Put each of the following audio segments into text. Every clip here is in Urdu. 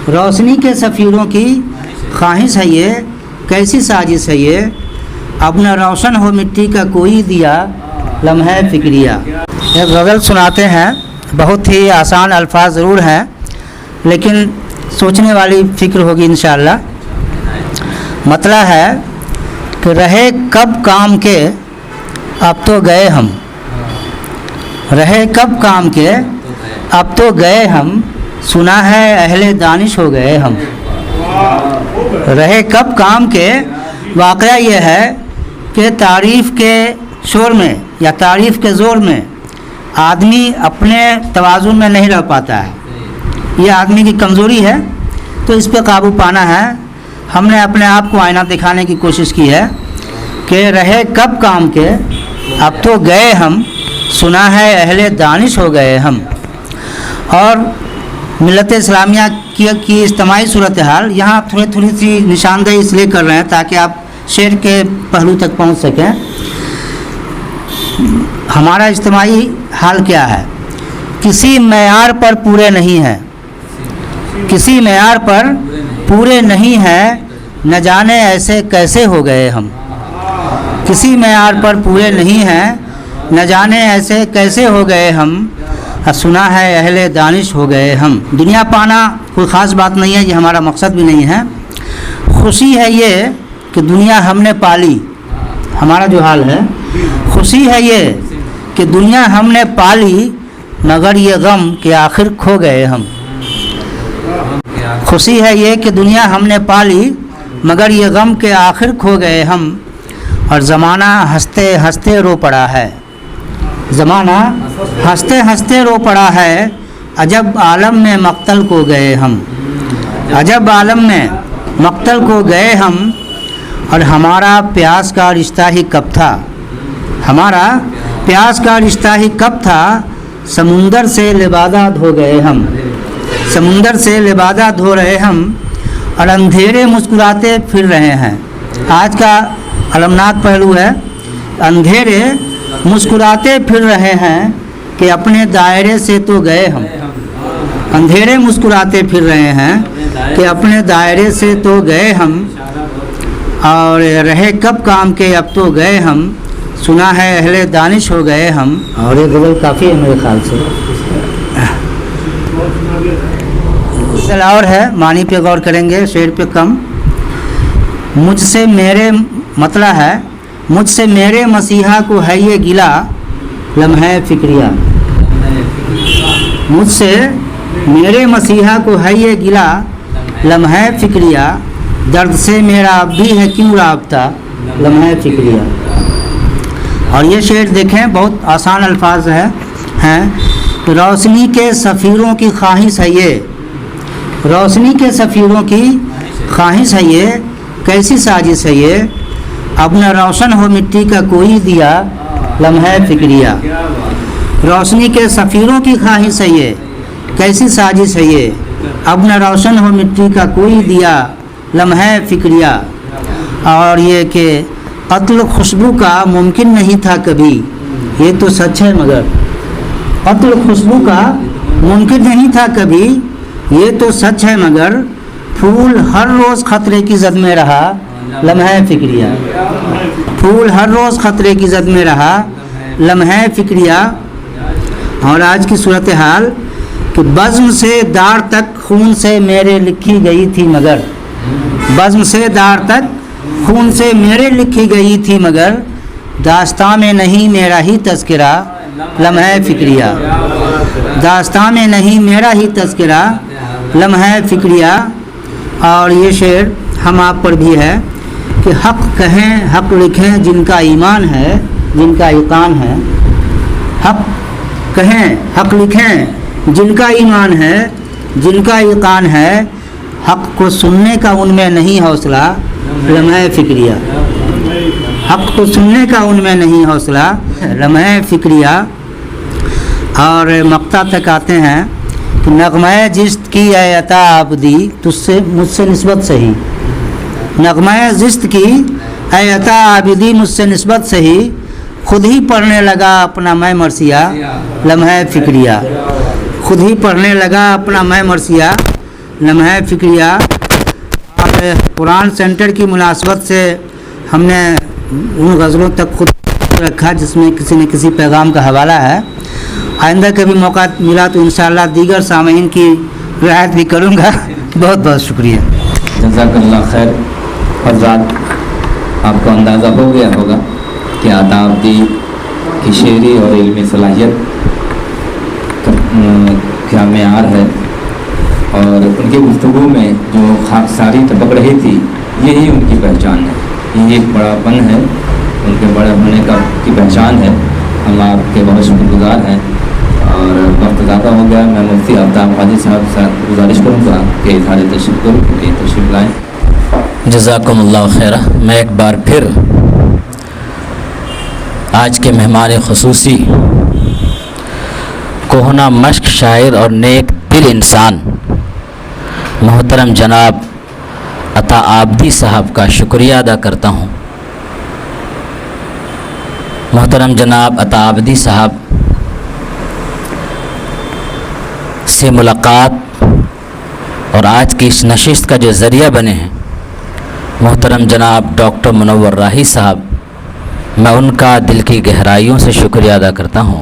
روشنی کے سفیروں کی خواہش ہے یہ، کیسی سازش ہے یہ، اب نہ روشن ہو مٹی کا کوئی دیا لمحہ فکریہ۔ ایک غزل سناتے ہیں، بہت ہی آسان الفاظ ضرور ہیں لیکن سوچنے والی فکر ہوگی انشاءاللہ۔ مطلب ہے کہ رہے کب کام کے اب تو گئے ہم، رہے کب کام کے اب تو گئے ہم، سنا ہے اہل دانش ہو گئے ہم۔ رہے کب کام کے، واقعہ یہ ہے کہ تعریف کے شور میں یا تعریف کے زور میں آدمی اپنے توازن میں نہیں رہ پاتا ہے، یہ آدمی کی کمزوری ہے، تو اس پہ قابو پانا ہے۔ ہم نے اپنے آپ کو آئینہ دکھانے کی کوشش کی ہے کہ رہے کب کام کے اب تو گئے ہم، سنا ہے اہل دانش ہو گئے ہم۔ اور ملت اسلامیہ کی اجتماعی صورتحال یہاں تھوڑی سی نشاندہی اس لیے کر رہے ہیں تاکہ آپ شعر کے پہلو تک پہنچ سکیں۔ ہمارا اجتماعی حال کیا ہے؟ کسی معیار پر پورے نہیں ہیں، کسی معیار پر پورے نہیں ہیں، نہ جانے ایسے کیسے ہو گئے ہم۔ کسی معیار پر پورے نہیں ہیں، نہ جانے ایسے کیسے ہو گئے ہم، سنا ہے اہل دانش ہو گئے ہم۔ دنیا پانا کوئی خاص بات نہیں ہے، یہ ہمارا مقصد بھی نہیں ہے۔ خوشی ہے یہ کہ دنیا ہم نے پالی، ہمارا جو حال ہے، خوشی ہے یہ کہ دنیا ہم نے پالی، مگر یہ غم کہ آخر کھو گئے ہم۔ خوشی ہے یہ کہ دنیا ہم نے پالی، مگر یہ غم کہ آخر کھو گئے ہم۔ اور زمانہ ہنستے ہنستے رو پڑا ہے، زمانہ ہنستے ہنستے رو پڑا ہے، عجب عالم میں مقتل کو گئے ہم، عجب عالم میں مقتل کو گئے ہم۔ اور ہمارا پیاس کا رشتہ ہی کب تھا، ہمارا پیاس کا رشتہ ہی کب تھا، سمندر سے لبادہ دھو گئے ہم، سمندر سے لبادہ دھو رہے ہم۔ اور اندھیرے مسکراتے پھر رہے ہیں، آج کا المناک پہلو ہے، اندھیرے مسکراتے پھر رہے ہیں کہ اپنے دائرے سے تو گئے ہم، اندھیرے مسکراتے پھر رہے ہیں کہ اپنے دائرے سے تو گئے ہم۔ اور رہے کب کام کے اب تو گئے ہم، سنا ہے اہل دانش ہو گئے ہم۔ اور یہ غزل کافی ہے میرے خیال سے، غزل اور ہے، معنی پہ غور کریں گے، شعر پہ کم۔ مجھ سے میرے مطلب ہے، مجھ سے میرے مسیحا کو ہے یہ گلا لمحہ فکریہ، مجھ سے میرے مسیحا کو ہے یہ گلا لمحہ فکریہ، درد سے میرا اب بھی ہے کیوں رابطہ لمحہ فکریہ۔ اور یہ شعر دیکھیں، بہت آسان الفاظ ہیں۔ روشنی کے سفیروں کی خواہش ہے یہ، روشنی کے سفیروں کی خواہش ہے یہ، کیسی سازش ہے یہ، اب نہ روشن ہو مٹی کا کوئی دیا لمحہ فکریہ۔ روشنی کے سفیروں کی خواہش ہے یہ، کیسی سازش ہے یہ، اب نہ روشن ہو مٹی کا کوئی دیا لمحہ فکریہ۔ اور یہ کہ قتل خوشبو کا ممکن نہیں تھا کبھی، یہ تو سچ ہے مگر، قتل خوشبو کا ممکن نہیں تھا کبھی، یہ تو سچ ہے مگر، پھول ہر روز خطرے کی زد میں رہا لمحہ فکریہ، پھول ہر روز خطرے کی زد میں رہا لمحہ فکریہ۔ اور آج کی صورتحال کہ بزم سے دار تک خون سے میرے لکھی گئی تھی مگر، بزم سے دار تک خون سے میرے لکھی گئی تھی مگر، داستان میں نہیں میرا ہی تذکرہ لمحہ فکریہ، داستان میں نہیں میرا ہی تذکرہ لمحہ فکریہ۔ اور یہ شعر ہم آپ پر بھی ہے کہ حق کہیں حق لکھیں جن کا ایمان ہے، جن کا یقین ہے، حق کہیں حق لکھیں جن کا ایمان ہے، جن کا یقین ہے، حق کو سننے کا ان میں نہیں حوصلہ لمحہ فکریہ، حق کو سننے کا ان میں نہیں حوصلہ لمحہ فکریہ۔ اور مقطع تک آتے ہیں کہ نغمہ زشت کی اے عطا عابدی تجھ سے مجھ سے نسبت صحیح، نغمہ زشت کی اے عطا عابدی مجھ سے نسبت صحیح، خود ہی پڑھنے لگا اپنا میں مرثیہ لمحہ فکریہ، خود ہی پڑھنے لگا اپنا میں مرثیہ لمحہ فکریہ اور قرآن سینٹر کی مناسبت سے ہم نے ان غزلوں تک خود رکھا جس میں کسی نہ کسی پیغام کا حوالہ ہے. آئندہ کبھی موقع ملا تو انشاءاللہ دیگر سامعین کی رعایت بھی کروں گا. بہت بہت شکریہ. جزاک اللہ خیر. حضرات آپ کو اندازہ ہو گیا ہوگا کہ آداب دی کی شعری اور علمی صلاحیت کیا معیار ہے، اور ان کی گفتگو میں جو خاکساری ٹپک رہی تھی یہی ان کی پہچان ہے. یہ ایک بڑا پن ہے، ان کے بڑے ہونے کی پہچان ہے. ہم آپ کے بہت شکر گزار ہیں. اور وقت زیادہ ہو گیا. میں مفتی آفتاب حاجی صاحب سے گزارش کروں گا کہ اظہار تشکر کے لیے تشریف لائیں. جزاکم اللہ خیر. میں ایک بار پھر آج کے مہمان خصوصی کوہنا مشق شاعر اور نیک دل انسان محترم جناب عطا آبدی صاحب کا شکریہ ادا کرتا ہوں. محترم جناب عطا آبدی صاحب سے ملاقات اور آج کی اس نشست کا جو ذریعہ بنے ہیں محترم جناب ڈاکٹر منور راہی صاحب، میں ان کا دل کی گہرائیوں سے شکریہ ادا کرتا ہوں.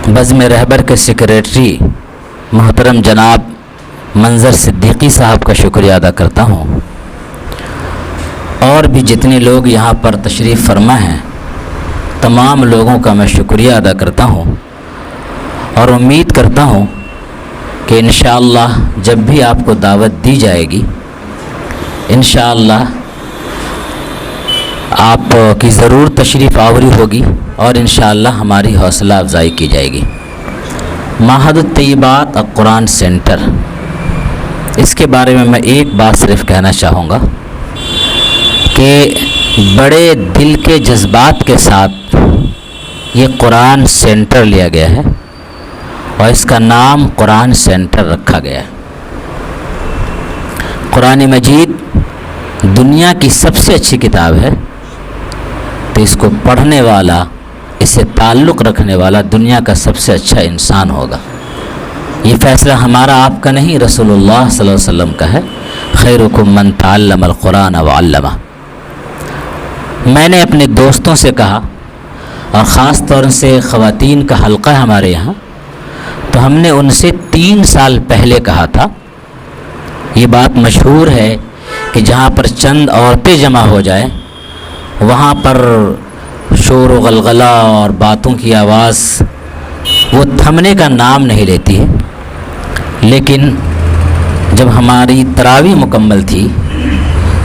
بزم رہبر کے سیکریٹری محترم جناب منظر صدیقی صاحب کا شکریہ ادا کرتا ہوں. اور بھی جتنے لوگ یہاں پر تشریف فرما ہیں تمام لوگوں کا میں شکریہ ادا کرتا ہوں، اور امید کرتا ہوں کہ انشاءاللہ جب بھی آپ کو دعوت دی جائے گی انشاءاللہ آپ کی ضرور تشریف آوری ہوگی اور انشاءاللہ ہماری حوصلہ افزائی کی جائے گی. معہد الطیبات قرآن سینٹر، اس کے بارے میں ایک بات صرف کہنا چاہوں گا کہ بڑے دل کے جذبات کے ساتھ یہ قرآن سینٹر لیا گیا ہے اور اس کا نام قرآن سینٹر رکھا گیا ہے. قرآن مجید دنیا کی سب سے اچھی کتاب ہے، تو اس کو پڑھنے والا، اس سے تعلق رکھنے والا دنیا کا سب سے اچھا انسان ہوگا. یہ فیصلہ ہمارا آپ کا نہیں، رسول اللہ صلی اللہ علیہ وسلم کا ہے. خیرکم من تعلم القرآن وعلمہ. میں نے اپنے دوستوں سے کہا، اور خاص طور سے خواتین کا حلقہ ہے ہمارے یہاں، تو ہم نے ان سے 3 سال پہلے کہا تھا. یہ بات مشہور ہے کہ جہاں پر چند عورتیں جمع ہو جائیں وہاں پر شور و غلغلہ اور باتوں کی آواز وہ تھمنے کا نام نہیں لیتی ہے. لیکن جب ہماری تراویح مکمل تھی،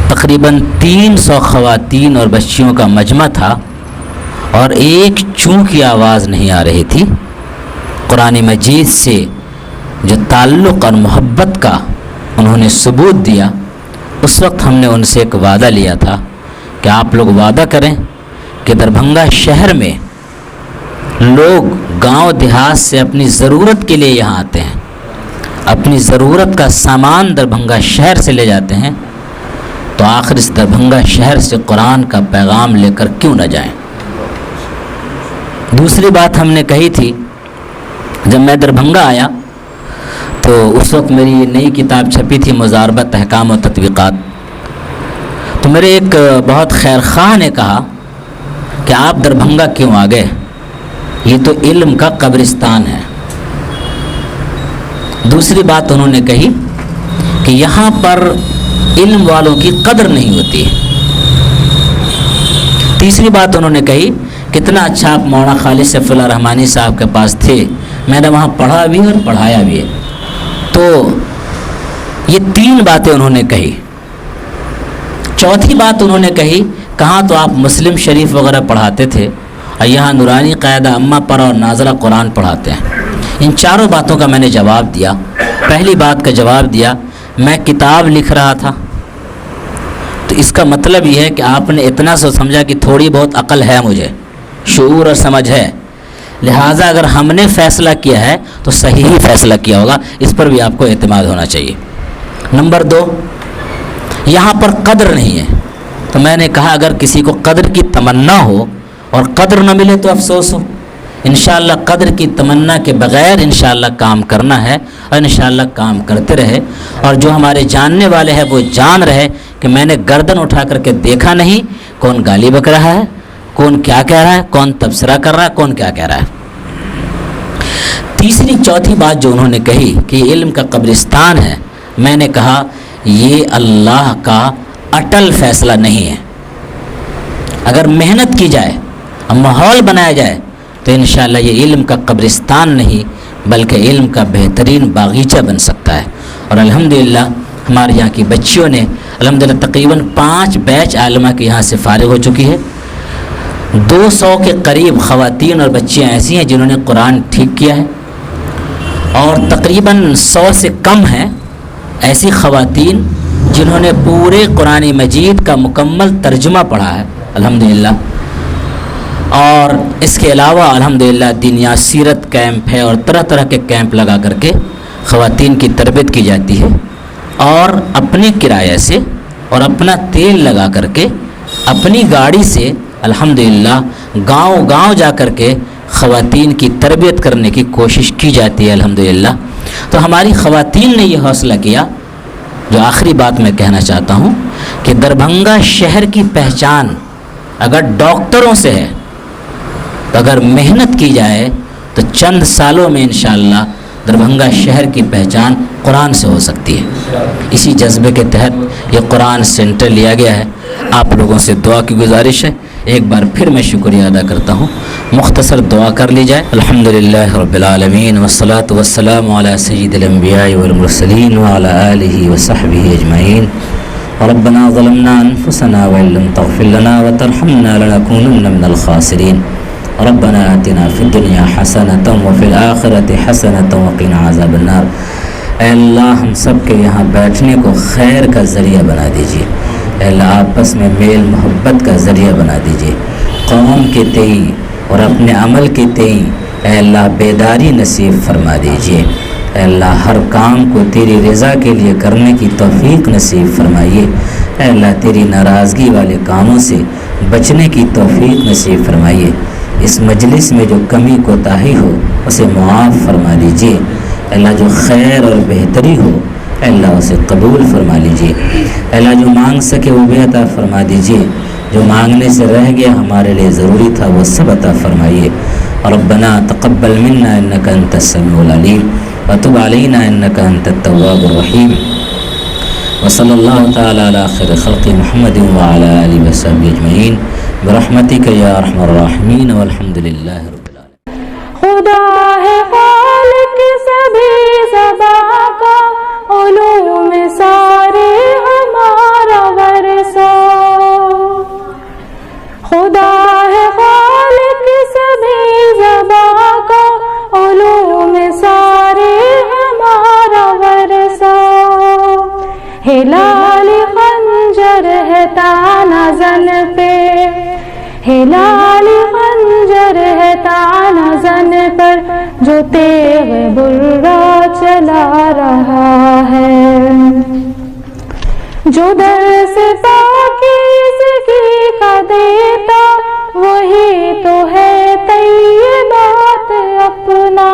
تقریباً 300 خواتین اور بچیوں کا مجمع تھا اور ایک چوں کی آواز نہیں آ رہی تھی. قرآن مجید سے جو تعلق اور محبت کا انہوں نے ثبوت دیا، اس وقت ہم نے ان سے ایک وعدہ لیا تھا کہ آپ لوگ وعدہ کریں کہ دربھنگہ شہر میں لوگ گاؤں دیہات سے اپنی ضرورت کے لیے یہاں آتے ہیں، اپنی ضرورت کا سامان دربھنگہ شہر سے لے جاتے ہیں، تو آخر اس دربھنگہ شہر سے قرآن کا پیغام لے کر کیوں نہ جائیں. دوسری بات ہم نے کہی تھی، جب میں دربھنگہ آیا تو اس وقت میری یہ نئی کتاب چھپی تھی مضاربت احکام و تطبیقات. تو میرے ایک بہت خیر خواہ نے کہا کہ آپ دربھنگہ کیوں آ گئے، یہ تو علم کا قبرستان ہے. دوسری بات انہوں نے کہی کہ یہاں پر علم والوں کی قدر نہیں ہوتی ہے. تیسری بات انہوں نے کہی کتنا اچھا آپ مولانا خالد سیف اللہ رحمانی صاحب کے پاس تھے، میں نے وہاں پڑھا بھی اور پڑھایا بھی ہے. تو یہ 3 باتیں انہوں نے کہی. چوتھی بات انہوں نے کہی کہاں تو آپ مسلم شریف وغیرہ پڑھاتے تھے اور یہاں نورانی قاعدہ اما پر اور نازلہ قرآن پڑھاتے ہیں. ان چاروں باتوں کا میں نے جواب دیا. پہلی بات کا جواب دیا، میں کتاب لکھ رہا تھا، تو اس کا مطلب یہ ہے کہ آپ نے اتنا سو سمجھا کہ تھوڑی بہت عقل ہے، مجھے شعور اور سمجھ ہے، لہٰذا اگر ہم نے فیصلہ کیا ہے تو صحیح ہی فیصلہ کیا ہوگا. اس پر بھی آپ کو اعتماد ہونا چاہیے. نمبر 2، یہاں پر قدر نہیں ہے. تو میں نے کہا اگر کسی کو قدر کی تمنا ہو اور قدر نہ ملے تو افسوس ہو، انشاءاللہ قدر کی تمنا کے بغیر انشاءاللہ کام کرنا ہے اور انشاءاللہ کام کرتے رہے. اور جو ہمارے جاننے والے ہیں وہ جان رہے کہ میں نے گردن اٹھا کر کے دیکھا نہیں کون گالی بک رہا ہے, کون کیا کہہ رہا ہے, کون تبصرہ کر رہا ہے, کون کیا کہہ رہا ہے. تیسری چوتھی بات جو انہوں نے کہی کہ علم کا قبرستان ہے, میں نے کہا یہ اللہ کا اٹل فیصلہ نہیں ہے. اگر محنت کی جائے اور ماحول بنایا جائے تو انشاءاللہ یہ علم کا قبرستان نہیں بلکہ علم کا بہترین باغیچہ بن سکتا ہے. اور الحمدللہ ہمارے یہاں کی بچیوں نے الحمدللہ تقریباً 5 بیچ عالمہ کے یہاں سے فارغ ہو چکی ہے. 200 کے قریب خواتین اور بچیاں ایسی ہیں جنہوں نے قرآن ٹھیک کیا ہے, اور تقریباً 100 سے کم ہیں ایسی خواتین جنہوں نے پورے قرآن مجید کا مکمل ترجمہ پڑھا ہے الحمدللہ. اور اس کے علاوہ الحمدللہ دینیا سیرت کیمپ ہے اور طرح طرح کے کیمپ لگا کر کے خواتین کی تربیت کی جاتی ہے, اور اپنے کرایہ سے اور اپنا تیل لگا کر کے اپنی گاڑی سے الحمدللہ گاؤں گاؤں جا کر کے خواتین کی تربیت کرنے کی کوشش کی جاتی ہے الحمدللہ. تو ہماری خواتین نے یہ حوصلہ کیا. جو آخری بات میں کہنا چاہتا ہوں کہ دربھنگہ شہر کی پہچان اگر ڈاکٹروں سے ہے تو اگر محنت کی جائے تو چند سالوں میں انشاءاللہ دربھنگہ شہر کی پہچان قرآن سے ہو سکتی ہے. اسی جذبے کے تحت یہ قرآن سینٹر لیا گیا ہے. آپ لوگوں سے دعا کی گزارش ہے. ایک بار پھر میں شکریہ ادا کرتا ہوں. مختصر دعا کر لی جائے. الحمدللہ رب العالمین والصلاة والسلام علی سید الانبیاء والمرسلین وعلی آلہ وصحبہ اجمعین. ربنا ظلمنا انفسنا وان لم تغفر لنا وترحمنا لنكونن من الخاسرین. ربنا آتنا فی الدنیا حسنۃ وفی الآخرۃ حسنۃ وقنا عذاب النار. اے اللہ ہم سب کے یہاں بیٹھنے کو خیر کا ذریعہ بنا دیجیے. اے اللہ آپس میں میل محبت کا ذریعہ بنا دیجیے. قوم کے تئیں اور اپنے عمل کے تئیں اے اللہ بیداری نصیب فرما دیجیے. اے اللہ ہر کام کو تیری رضا کے لیے کرنے کی توفیق نصیب فرمائیے. اے اللہ تیری ناراضگی والے کاموں سے بچنے کی توفیق نصیب فرمائیے. اس مجلس میں جو کمی کوتاہی ہو اسے معاف فرما دیجیے. اے اللہ جو خیر اور بہتری ہو اے اللہ اسے قبول فرما لیجیے. اے اللہ جو مانگ سکے وہ بھی عطا فرما دیجیے. جو مانگنے سے رہ گیا ہمارے لیے ضروری تھا وہ سب عطا فرمائیے. ربنا تقبل منا انک انت السمیع العلیم وتب علینا انک انت التواب الرحیم. وصلی اللہ تعالی علی خیر خلق محمد وعلی آلہ وصحبہ اجمعین برحمتک یا ارحم الراحمین والحمد للہ رب العالمین. خدا ہے خالق سبھی زباں کا، علوم سارے ہمارا ورثہ. خدا ہے خالق سبھی زباں کا، علوم سارے ہمارا ورثہ. ہلال خنجر ہے تانا زن پہ، ہلال خنجر ہے تانا زن پر، جو تیغ برا چلا رہا ہے. جو درس پاکیزگی کا دیتا وہی تو ہے طیبات اپنا.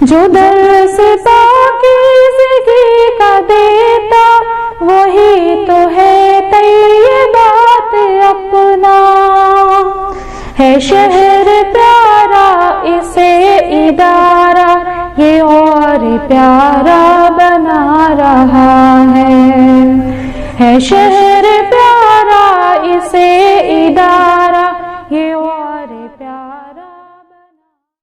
جو درس پاکیزگی کا دیتا وہی تو ہے طیبات اپنا. ہے شہر پیارا اسے ادارہ یہ اور پیارا بنا رہا ہے. ہے شہر